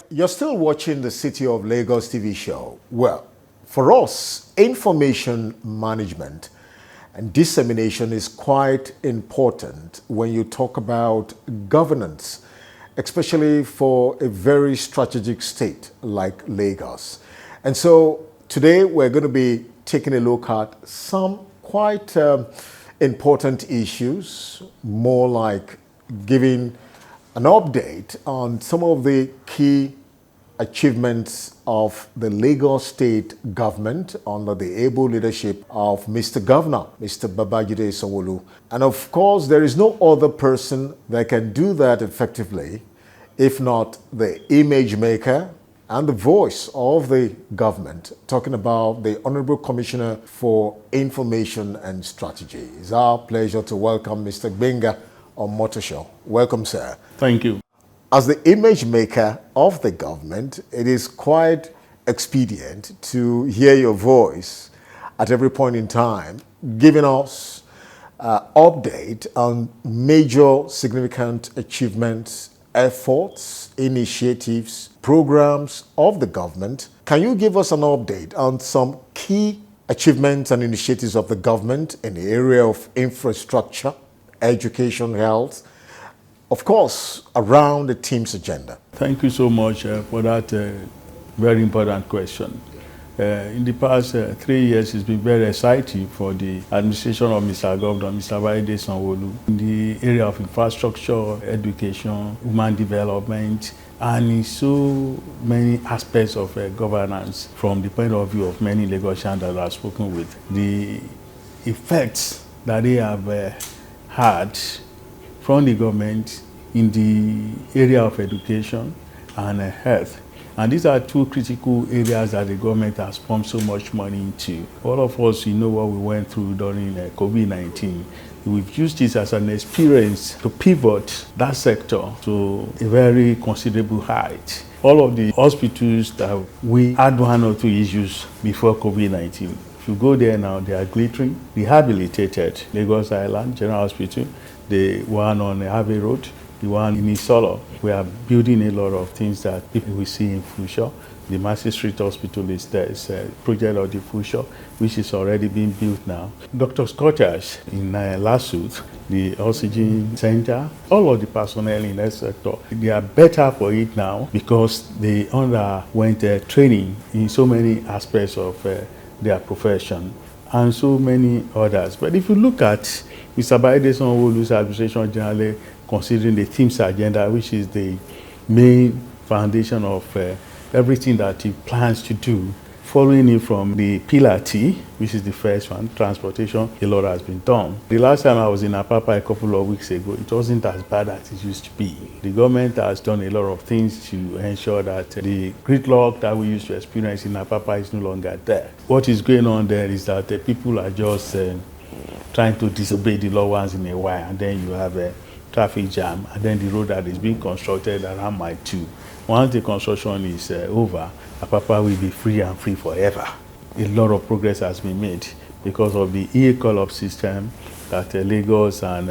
you're still watching the City of Lagos TV show. Well, for us, information management and dissemination is quite important when you talk about governance, especially for a very strategic state like Lagos. And so today we're going to be taking a look at some quite important issues, more like giving an update on some of the key achievements of the Lagos state government under the able leadership of Mr. Governor, Mr. Babajide Sanwo-Olu. And of course, there is no other person that can do that effectively, if not the image maker and the voice of the government, talking about the Honorable Commissioner for Information and Strategy. It's our pleasure to welcome Mr. Gbenga Omotosho. Welcome, sir. Thank you. As the image maker of the government, it is quite expedient to hear your voice at every point in time, giving us update on major significant achievements, efforts, initiatives, programs of the government. Can you give us an update on some key achievements and initiatives of the government in the area of infrastructure, education, health, of course, around the team's agenda? Thank you so much for that very important question. In the past 3 years, it's been very exciting for the administration of Mr. Govt, Mr. Babajide Sanwo-Olu, in the area of infrastructure, education, human development, and in so many aspects of governance from the point of view of many Lagosians that I've spoken with. The effects that they have had from the government in the area of education and health. And these are two critical areas that the government has pumped so much money into. All of us, you know what we went through during COVID-19. We've used this as an experience to pivot that sector to a very considerable height. All of the hospitals that we had one or two issues before COVID-19, if you go there now, they are glittering, rehabilitated. Lagos Island General Hospital, the one on Harvey Road, the one in Isolo. We are building a lot of things that people will see in future. The Massey Street Hospital is there. It's a project of the future, which is already being built now. Dr. Scottish in Lasut, the Oxygen Center, all of the personnel in that sector, they are better for it now because they underwent training in so many aspects of their profession and so many others. But if you look at Mr. Babajide Sanwo-Olu's administration generally, considering the team's agenda, which is the main foundation of everything that he plans to do, following it from the Pillar T, which is the first one, transportation, a lot has been done. The last time I was in Apapa a couple of weeks ago, it wasn't as bad as it used to be. The government has done a lot of things to ensure that the gridlock that we used to experience in Apapa is no longer there. What is going on there is that the people are just trying to disobey the law once in a while, and then you have a traffic jam, and then the road that is being constructed around Mile 2. Once the construction is over, Apapa will be free and free forever. A lot of progress has been made because of the e-call-up system that Lagos and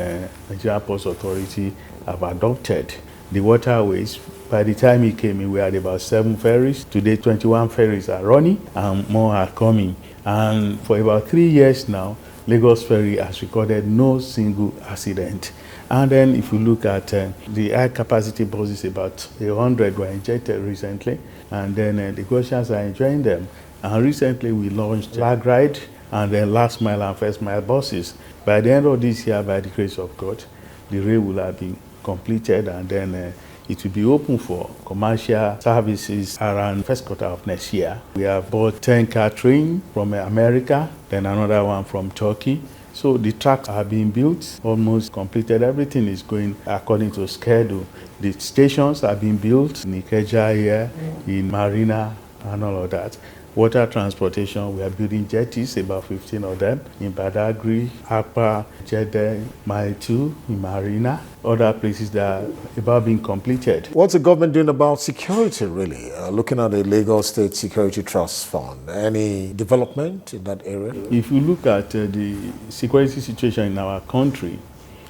Nigeria Ports Authority have adopted. The waterways, by the time it came in, we had about 7 ferries. Today, 21 ferries are running and more are coming. And for about 3 years now, Lagos Ferry has recorded no single accident. And then if you look at the high capacity buses, about 100 were injected recently, and then the Lagosians are enjoying them. And recently we launched Lag Ride and then last mile and first mile buses. By the end of this year, by the grace of God, the rail will have been completed, and then it will be open for commercial services around first quarter of next year. We have bought 10-car train from America, then another one from Turkey. So the tracks are being built, almost completed. Everything is going according to schedule. The stations are being built in Ikeja here, in Marina, and all of that. Water transportation, we are building jetties, about 15 of them, in Badagry, Akpa, Jeddah, Mile 2, in Marina, other places that are about being completed. What's the government doing about security, really? Looking at the Lagos State Security Trust Fund, any development in that area? If you look at the security situation in our country,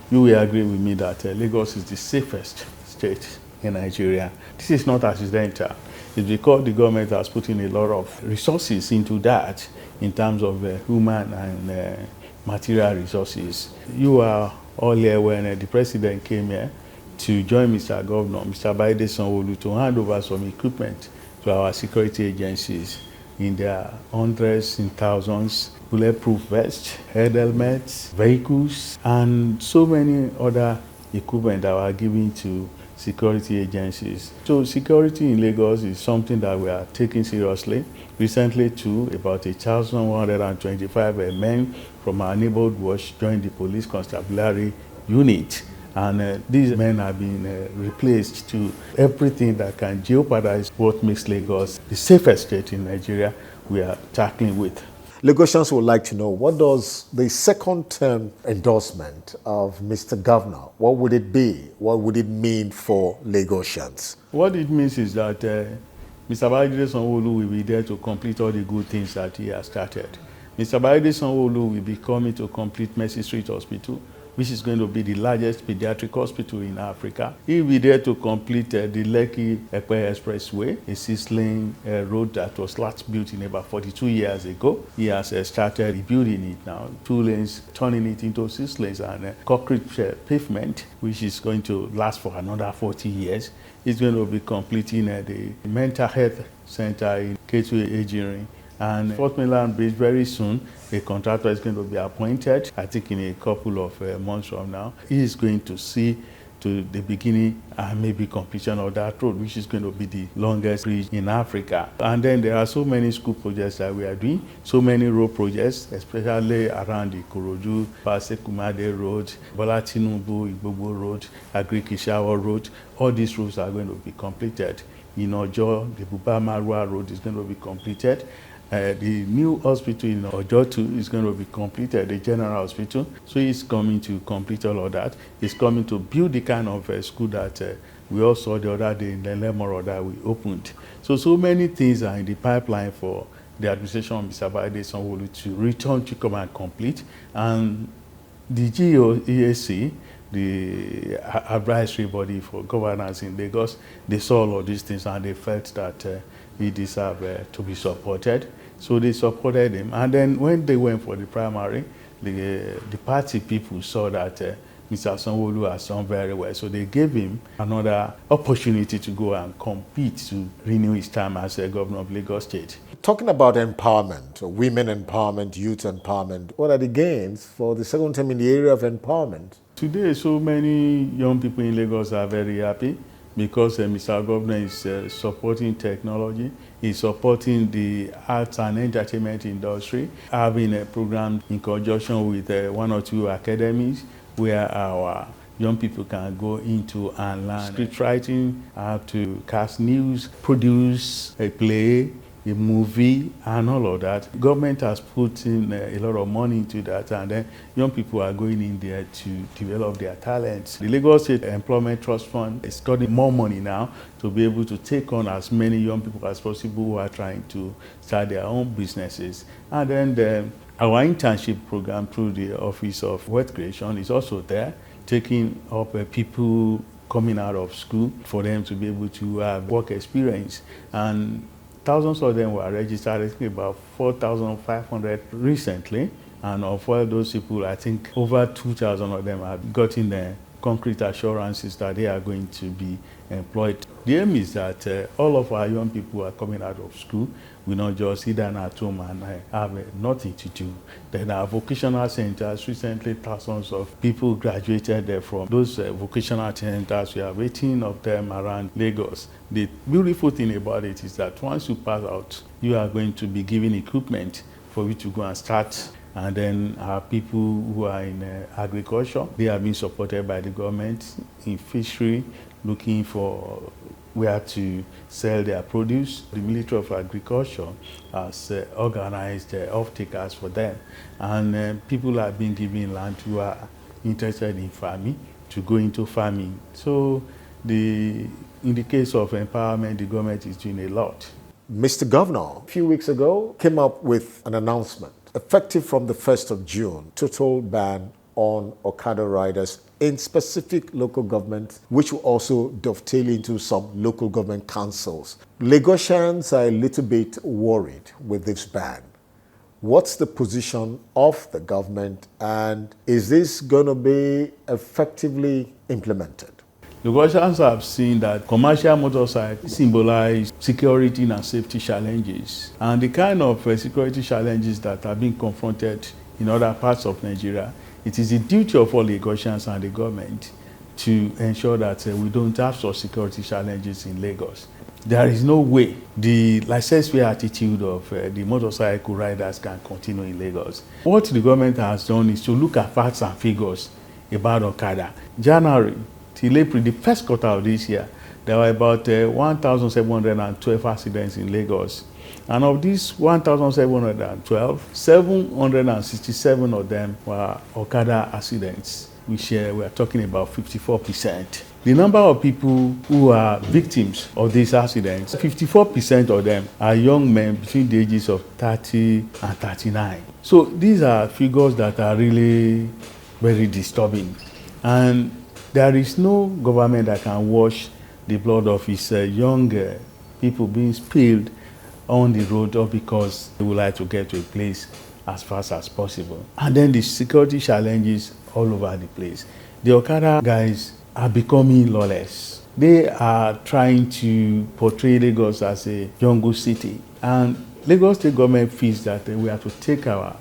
you will agree with me that Lagos is the safest state in Nigeria. This is not accidental. It's because the government has put in a lot of resources into that in terms of human and material resources. You are all here when the president came here to join Mr. Governor, Mr. Baide Sanwo-Olu, to hand over some equipment to our security agencies in their hundreds and thousands, bulletproof vests, head helmets, vehicles, and so many other equipment that were given to security agencies. So security in Lagos is something that we are taking seriously. Recently too, about 1,125 men from our neighborhood watch joined the police constabulary unit. And these men have been replaced to everything that can jeopardize what makes Lagos the safest state in Nigeria we are tackling with. Lagosians would like to know, what does the second term endorsement of Mr. Governor, what would it be? What would it mean for Lagosians? What it means is that Mr. Baide Sanwo-Olu will be there to complete all the good things that he has started. Mr. Baide Sanwo-Olu will be coming to complete Mercy Street Hospital, which is going to be the largest pediatric hospital in Africa. He will be there to complete the Lekki-Epe Expressway, a 6-lane road that was last built in about 42 years ago. He has started rebuilding it now, 2 lanes, turning it into 6 lanes, and concrete pavement, which is going to last for another 40 years. He's going to be completing the mental health center in Gateway Ejiri. And Fort Mainland Bridge, very soon, a contractor is going to be appointed, I think in a couple of months from now. He is going to see to the beginning and maybe completion of that road, which is going to be the longest bridge in Africa. And then there are so many school projects that we are doing, so many road projects, especially around the Ikorodu, Pasekumade Road, Bola Tinubu, Igbobo Road, Agric-Ishawa Road. All these roads are going to be completed. In Ojo, the Buba Marwa Road is going to be completed. The new hospital in Ojo too is going to be completed, the general hospital. So he's coming to complete all of that. He's coming to build the kind of school that we all saw the other day in the Lemoro that we opened. So many things are in the pipeline for the administration of Mr. Baide Sanwo-Olu to return to come and complete. And the GOEAC, the advisory body for governance in Lagos, they saw all of these things and they felt that he deserved to be supported. So they supported him. And then when they went for the primary, the party people saw that Mr. Sanwo-Olu has done very well. So they gave him another opportunity to go and compete to renew his term as a governor of Lagos State. Talking about empowerment, women empowerment, youth empowerment, what are the gains for the second term in the area of empowerment? Today, so many young people in Lagos are very happy because Mr. Governor is supporting technology, he's supporting the arts and entertainment industry, having a program in conjunction with 1 or 2 academies where our young people can go into and learn script writing, how to cast news, produce a play, a movie, and all of that. The government has put in a lot of money into that, and then young people are going in there to develop their talents. The Lagos State Employment Trust Fund is getting more money now to be able to take on as many young people as possible who are trying to start their own businesses. And then our internship program through the Office of Wealth Creation is also there, taking up people coming out of school for them to be able to have work experience. And thousands of them were registered, I think about 4,500 recently. And of all those people, I think over 2,000 of them have gotten the concrete assurances that they are going to be employed. The aim is that all of our young people who are coming out of school will not just sit down at home and have nothing to do. Then our vocational centers, recently thousands of people graduated from those vocational centers. We have 18 of them around Lagos. The beautiful thing about it is that once you pass out, you are going to be given equipment for you to go and start. And then our people who are in agriculture, they are being supported by the government in fishery, looking for where to sell their produce. The Military of Agriculture has organized off-takers for them. And people are being given land who are interested in farming to go into farming. So in the case of empowerment, the government is doing a lot. Mr. Governor, a few weeks ago, came up with an announcement. Effective from the 1st of June, total ban on Okada riders in specific local governments, which will also dovetail into some local government councils. Lagosians are a little bit worried with this ban. What's the position of the government, and is this going to be effectively implemented? Lagosians have seen that commercial motorcycles symbolize security and safety challenges. And the kind of security challenges that are being confronted in other parts of Nigeria, it is the duty of all Lagosians and the government to ensure that we don't have such security challenges in Lagos. There is no way the laissez-faire attitude of the motorcycle riders can continue in Lagos. What the government has done is to look at facts and figures about Okada. January till April, the first quarter of this year, there were about 1,712 accidents in Lagos. And of these 1,712, 767 of them were Okada accidents, which we are talking about 54%. The number of people who are victims of these accidents, 54% of them are young men between the ages of 30 and 39. So these are figures that are really very disturbing. And there is no government that can wash the blood of its young people being spilled on the road, or because they would like to get to a place as fast as possible. And then the security challenges all over the place. The Okada guys are becoming lawless. They are trying to portray Lagos as a jungle city. And Lagos state government feels that we have to take our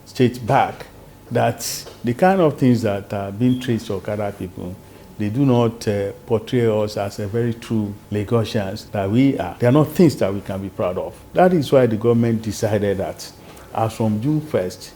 state back, that the kind of things that are being traced to Okada people, they do not portray us as a very true Lagosians that we are. They are not things that we can be proud of. That is why the government decided that as from June 1st,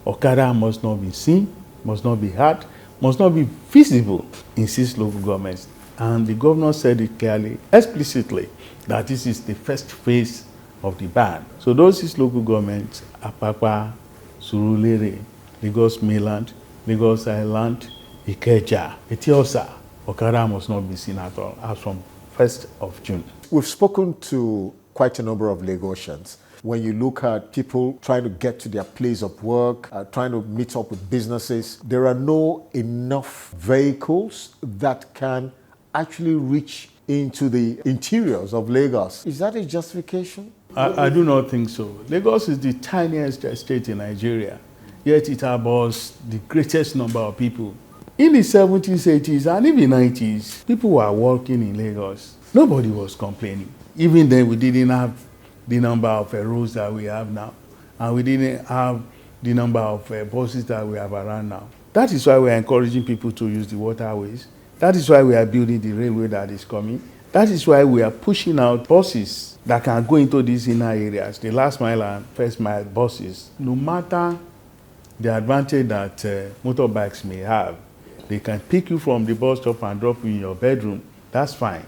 Okada must not be seen, must not be heard, must not be visible in 6 local governments. And the governor said it clearly, explicitly, that this is the first phase of the ban. So those 6 local governments, Apapa, Surulere, Lagos Mainland, Lagos Island, Ikeja, Etiosa, Okada must not be seen at all as from 1st of June. We've spoken to quite a number of Lagosians. When you look at people trying to get to their place of work, trying to meet up with businesses, there are no enough vehicles that can actually reach into the interiors of Lagos. Is that a justification? I do not think so. Lagos is the tiniest state in Nigeria, yet it harbors the greatest number of people. In the 70s, 80s, and even 90s, people were working in Lagos. Nobody was complaining. Even then, we didn't have the number of roads that we have now, and we didn't have the number of buses that we have around now. That is why we are encouraging people to use the waterways. That is why we are building the railway that is coming. That is why we are pushing out buses that can go into these inner areas, the last mile and first mile buses. No matter the advantage that motorbikes may have, they can pick you from the bus stop and drop you in your bedroom. That's fine.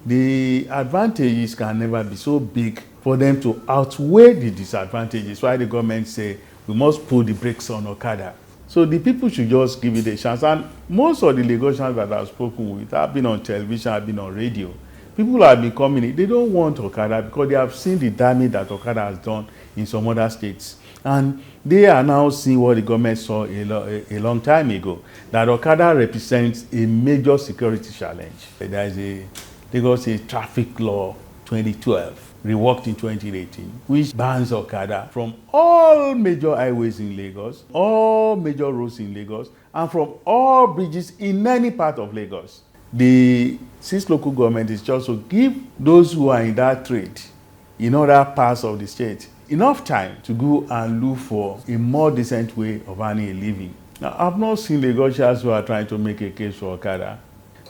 The advantages can never be so big for them to outweigh the disadvantages. Why the government say we must pull the brakes on Okada. So the people should just give it a chance. And most of the Lagosians that I've spoken with have been on television, have been on radio. People have been coming, they don't want Okada because they have seen the damage that Okada has done in some other states. And they are now seeing what the government saw a long time ago, that Okada represents a major security challenge. There is a Lagos State Traffic Law 2012, reworked in 2018, which bans Okada from all major highways in Lagos, all major roads in Lagos, and from all bridges in any part of Lagos. The 6 local government is just to give those who are in that trade in other parts of the state enough time to go and look for a more decent way of earning a living. Now, I've not seen Lagosians who are trying to make a case for Okada.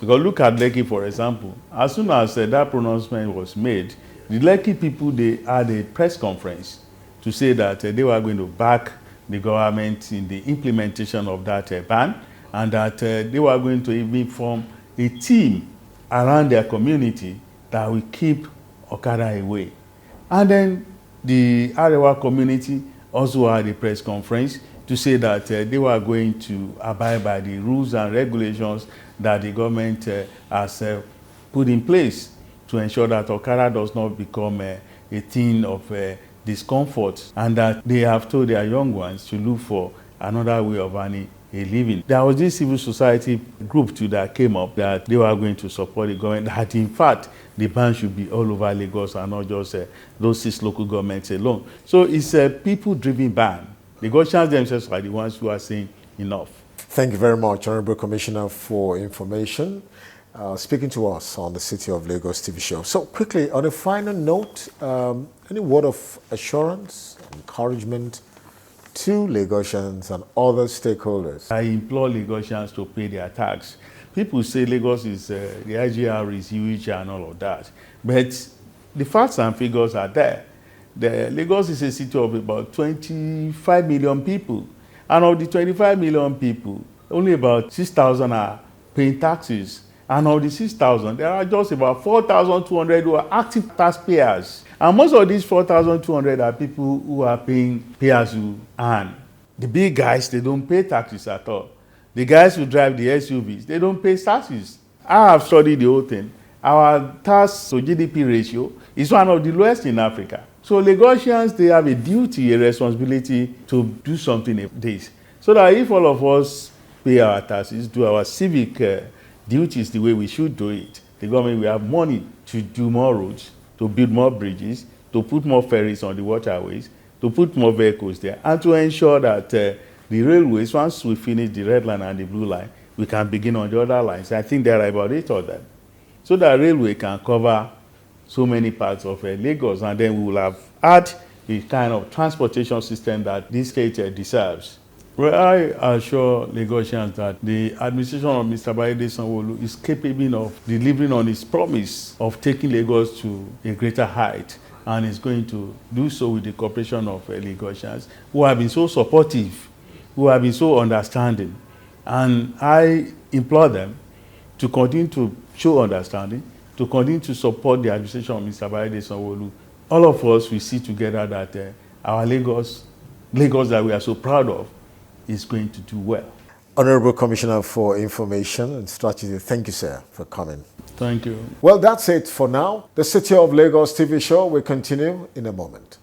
Because look at Lekki, for example. As soon as that pronouncement was made, the Lekki people, they had a press conference to say that they were going to back the government in the implementation of that ban, and that they were going to even form a team around their community that will keep Okada away. And then the Arewa community also had a press conference to say that they were going to abide by the rules and regulations that the government has put in place to ensure that Okada does not become a thing of discomfort, and that they have told their young ones to look for another way of earning a living. There was this civil society group too that came up that they were going to support the government, that in fact the ban should be all over Lagos and not just those 6 local governments alone. So it's a people-driven ban. The Gauchans themselves are the ones who are saying enough. Thank you very much, Honorable Commissioner, for information, speaking to us on the City of Lagos TV show. So quickly, on a final note, any word of assurance, encouragement to Lagosians and other stakeholders? I implore Lagosians to pay their tax. People say Lagos is, the IGR is huge and all of that. But the facts and figures are there. Lagos is a city of about 25 million people. And of the 25 million people, only about 6,000 are paying taxes. And of the 6,000, there are just about 4,200 who are active taxpayers. And most of these 4,200 are people who are paying pay-as you earn. The big guys, they don't pay taxes at all. The guys who drive the SUVs, they don't pay taxes. I have studied the whole thing. Our tax to GDP ratio is one of the lowest in Africa. So Lagosians, they have a duty, a responsibility to do something about this. So that if all of us pay our taxes, do our civic duties the way we should do it, the government will have money to do more roads, to build more bridges, to put more ferries on the waterways, to put more vehicles there, and to ensure that the railways, once we finish the red line and the blue line, we can begin on the other lines. I think there are about 8 of them. So that railway can cover so many parts of Lagos, and then we will have had the kind of transportation system that this state deserves. Well, I assure Lagosians that the administration of Mr. Bayede Sanwo-Olu is capable of delivering on its promise of taking Lagos to a greater height, and is going to do so with the cooperation of Lagosians who have been so supportive, who have been so understanding. And I implore them to continue to show understanding, to continue to support the administration of Mr. Bayede Sanwo-Olu. All of us, we see together that our Lagos that we are so proud of, is going to do well. Honorable Commissioner for Information and Strategy, thank you, sir, for coming. Thank you. Well, that's it for now. The City of Lagos TV show will continue in a moment.